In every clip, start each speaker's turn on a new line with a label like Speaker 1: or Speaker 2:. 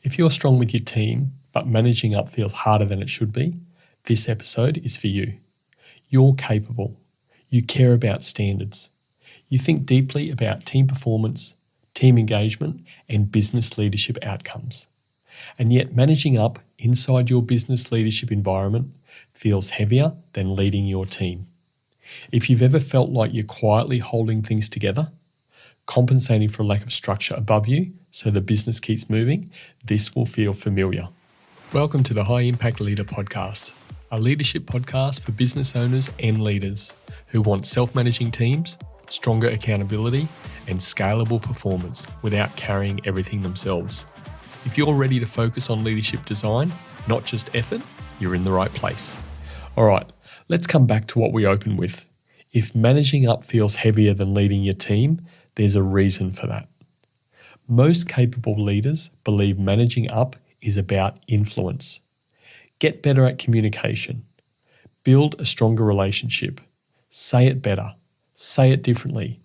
Speaker 1: If you're strong with your team, but managing up feels harder than it should be, this episode is for you. You're capable. You care about standards. You think deeply about team performance, team engagement, and business leadership outcomes. And yet managing up inside your business leadership environment feels heavier than leading your team. If you've ever felt like you're quietly holding things together, compensating for a lack of structure above you so the business keeps moving, this will feel familiar. Welcome to the High Impact Leader Podcast, a leadership podcast for business owners and leaders who want self-managing teams, stronger accountability, and scalable performance without carrying everything themselves. If you're ready to focus on leadership design, not just effort, you're in the right place. All right, let's come back to what we opened with. If managing up feels heavier than leading your team, there's a reason for that. Most capable leaders believe managing up is about influence. Get better at communication. Build a stronger relationship. Say it better. Say it differently.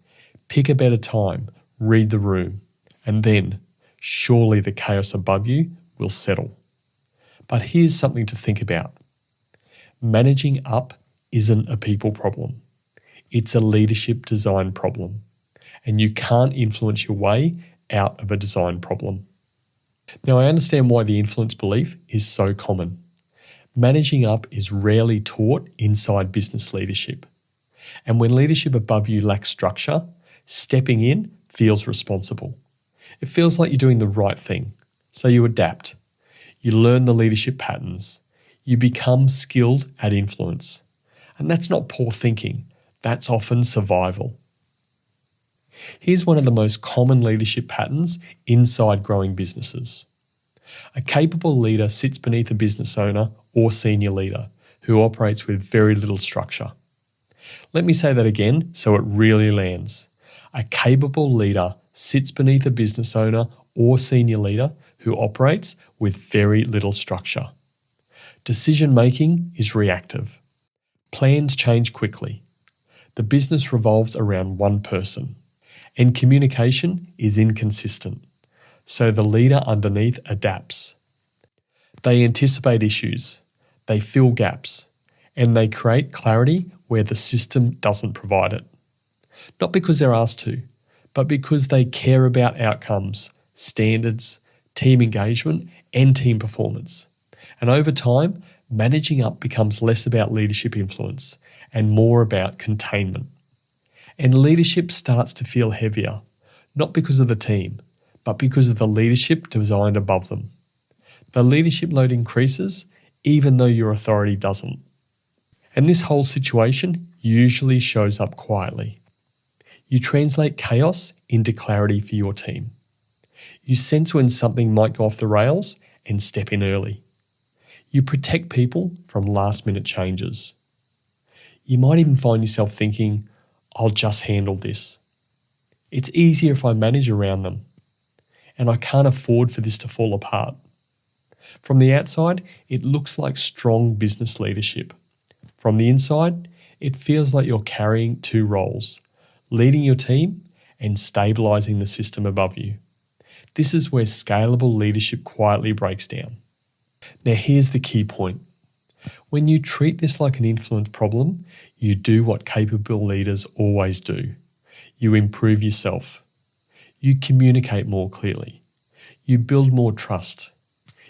Speaker 1: Pick a better time. Read the room. And then, surely the chaos above you will settle. But here's something to think about. Managing up isn't a people problem. It's a leadership design problem. And you can't influence your way out of a design problem. Now, I understand why the influence belief is so common. Managing up is rarely taught inside business leadership. And when leadership above you lacks structure, stepping in feels responsible. It feels like you're doing the right thing. So you adapt. You learn the leadership patterns. You become skilled at influence. And that's not poor thinking. That's often survival. Here's one of the most common leadership patterns inside growing businesses. A capable leader sits beneath a business owner or senior leader who operates with very little structure. Let me say that again so it really lands. A capable leader sits beneath a business owner or senior leader who operates with very little structure. Decision-making is reactive. Plans change quickly. The business revolves around one person. And communication is inconsistent, so the leader underneath adapts. They anticipate issues, they fill gaps, and they create clarity where the system doesn't provide it. Not because they're asked to, but because they care about outcomes, standards, team engagement, and team performance. And over time, managing up becomes less about leadership influence and more about containment. And leadership starts to feel heavier, not because of the team, but because of the leadership designed above them. The leadership load increases even though your authority doesn't. And this whole situation usually shows up quietly. You translate chaos into clarity for your team. You sense when something might go off the rails and step in early. You protect people from last-minute changes. You might even find yourself thinking, I'll just handle this. It's easier if I manage around them. And I can't afford for this to fall apart. From the outside, it looks like strong business leadership. From the inside, it feels like you're carrying two roles, leading your team and stabilizing the system above you. This is where scalable leadership quietly breaks down. Now here's the key point. When you treat this like an influence problem, you do what capable leaders always do. You improve yourself. You communicate more clearly. You build more trust.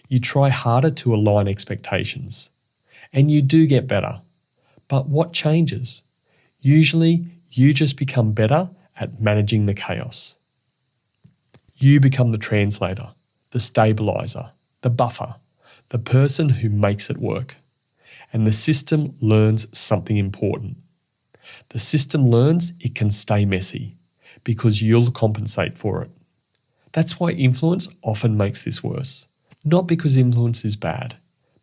Speaker 1: You try harder to align expectations. And you do get better. But what changes? Usually, you just become better at managing the chaos. You become the translator, the stabilizer, the buffer, the person who makes it work. And the system learns something important. The system learns it can stay messy because you'll compensate for it. That's why influence often makes this worse. Not because influence is bad,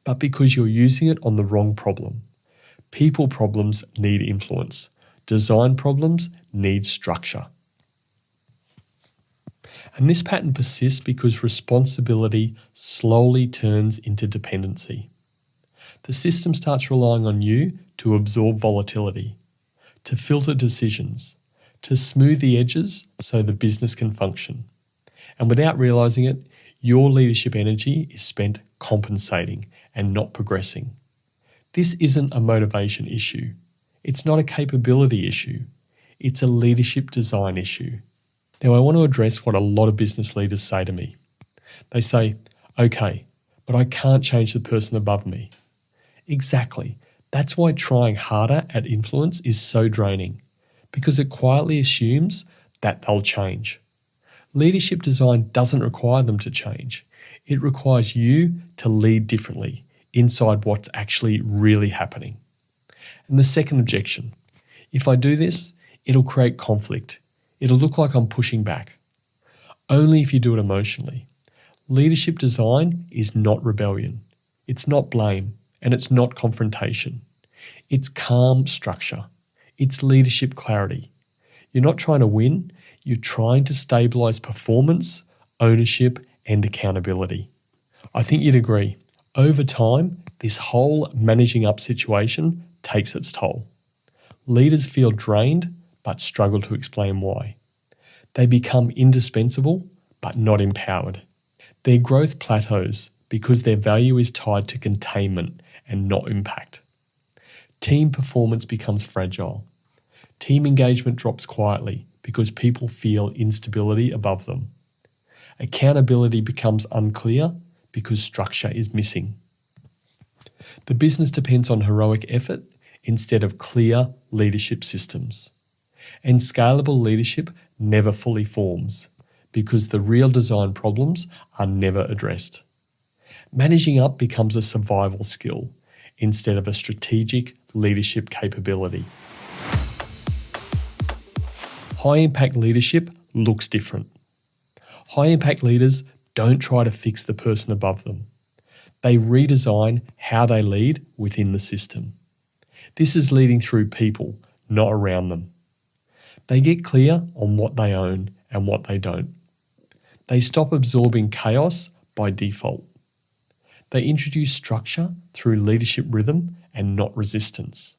Speaker 1: but because you're using it on the wrong problem. People problems need influence. Design problems need structure. And this pattern persists because responsibility slowly turns into dependency. The system starts relying on you to absorb volatility, to filter decisions, to smooth the edges so the business can function. And without realizing it, Your leadership energy is spent compensating and not progressing. This isn't a motivation issue. It's not a capability issue. It's a leadership design issue. Now, I want to address what a lot of business leaders say to me. They say, okay, but I can't change the person above me. Exactly. That's why trying harder at influence is so draining, because it quietly assumes that they'll change. Leadership design doesn't require them to change. It requires you to lead differently inside what's actually really happening. And the second objection, if I do this, it'll create conflict. It'll look like I'm pushing back. Only if you do it emotionally. Leadership design is not rebellion. It's not blame, and it's not confrontation. It's calm structure. It's leadership clarity. You're not trying to win, you're trying to stabilize performance, ownership, and accountability. I think you'd agree. Over time, this whole managing up situation takes its toll. Leaders feel drained but struggle to explain why. They become indispensable but not empowered. Their growth plateaus because their value is tied to containment and not impact. Team performance becomes fragile. Team engagement drops quietly because people feel instability above them. Accountability becomes unclear because structure is missing. The business depends on heroic effort instead of clear leadership systems. And scalable leadership never fully forms because the real design problems are never addressed. Managing up becomes a survival skill instead of a strategic leadership capability. High-impact leadership looks different. High-impact leaders don't try to fix the person above them. They redesign how they lead within the system. This is leading through people, not around them. They get clear on what they own and what they don't. They stop absorbing chaos by default. They introduce structure through leadership rhythm and not resistance.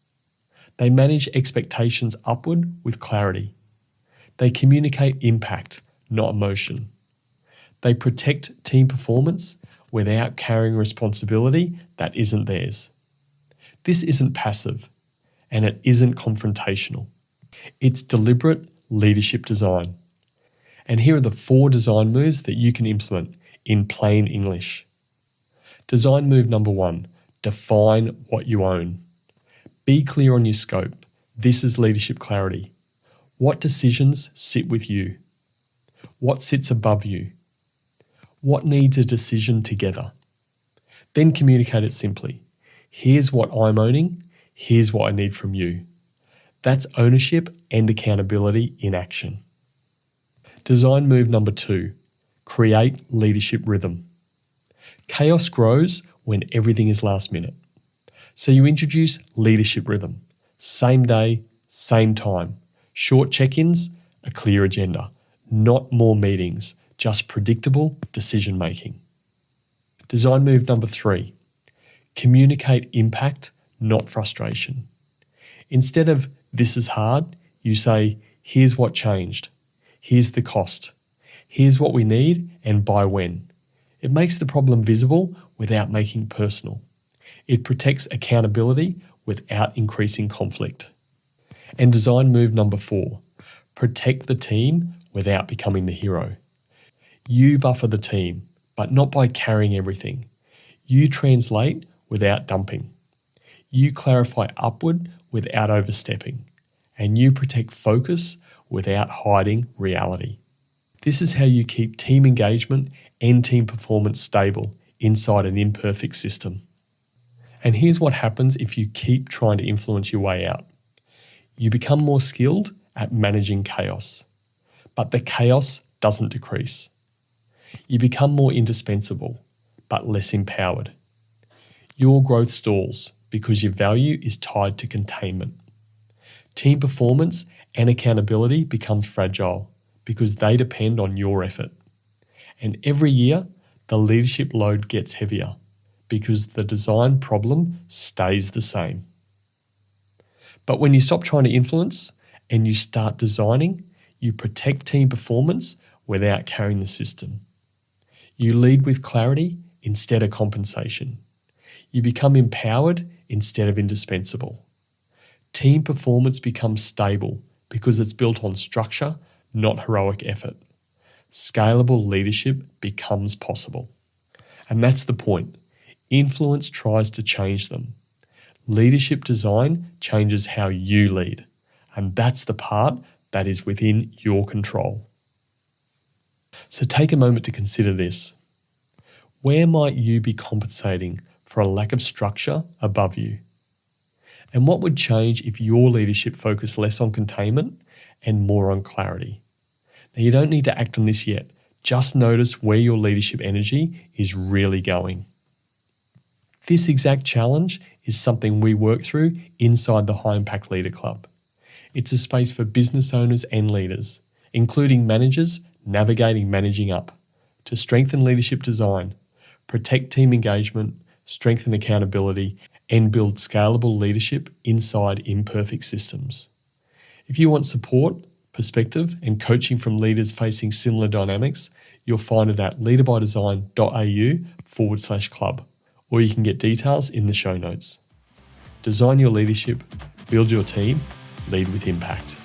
Speaker 1: They manage expectations upward with clarity. They communicate impact, not emotion. They protect team performance without carrying responsibility that isn't theirs. This isn't passive, and it isn't confrontational. It's deliberate leadership design. And here are the 4 design moves that you can implement in plain English. Design move number 1, define what you own. Be clear on your scope. This is leadership clarity. What decisions sit with you? What sits above you? What needs a decision together? Then communicate it simply. Here's what I'm owning. Here's what I need from you. That's ownership and accountability in action. Design move number 2, create leadership rhythm. Chaos grows when everything is last minute. So you introduce leadership rhythm. Same day, same time. Short check-ins, a clear agenda. Not more meetings, just predictable decision making. Design move number 3, communicate impact, not frustration. Instead of this is hard, you say here's what changed. Here's the cost. Here's what we need and by when. It makes the problem visible without making it personal. It protects accountability without increasing conflict. And design move number 4, protect the team without becoming the hero. You buffer the team, but not by carrying everything. You translate without dumping. You clarify upward without overstepping. And you protect focus without hiding reality. This is how you keep team engagement and team performance stable inside an imperfect system. And here's what happens if you keep trying to influence your way out. You become more skilled at managing chaos, but the chaos doesn't decrease. You become more indispensable, but less empowered. Your growth stalls because your value is tied to containment. Team performance and accountability becomes fragile because they depend on your effort. And every year, the leadership load gets heavier because the design problem stays the same. But when you stop trying to influence and you start designing, you protect team performance without carrying the system. You lead with clarity instead of compensation. You become empowered instead of indispensable. Team performance becomes stable because it's built on structure, not heroic effort. Scalable leadership becomes possible. And that's the point. Influence tries to change them. Leadership design changes how you lead. And that's the part that is within your control. So take a moment to consider this. Where might you be compensating for a lack of structure above you? And what would change if your leadership focused less on containment and more on clarity? Now, you don't need to act on this yet. Just notice where your leadership energy is really going. This exact challenge is something we work through inside the High Impact Leader Club. It's a space for business owners and leaders, including managers navigating managing up, to strengthen leadership design, protect team engagement, strengthen accountability, and build scalable leadership inside imperfect systems. If you want support, perspective, and coaching from leaders facing similar dynamics, you'll find it at leaderbydesign.au/club, or you can get details in the show notes. Design your leadership, build your team, lead with impact.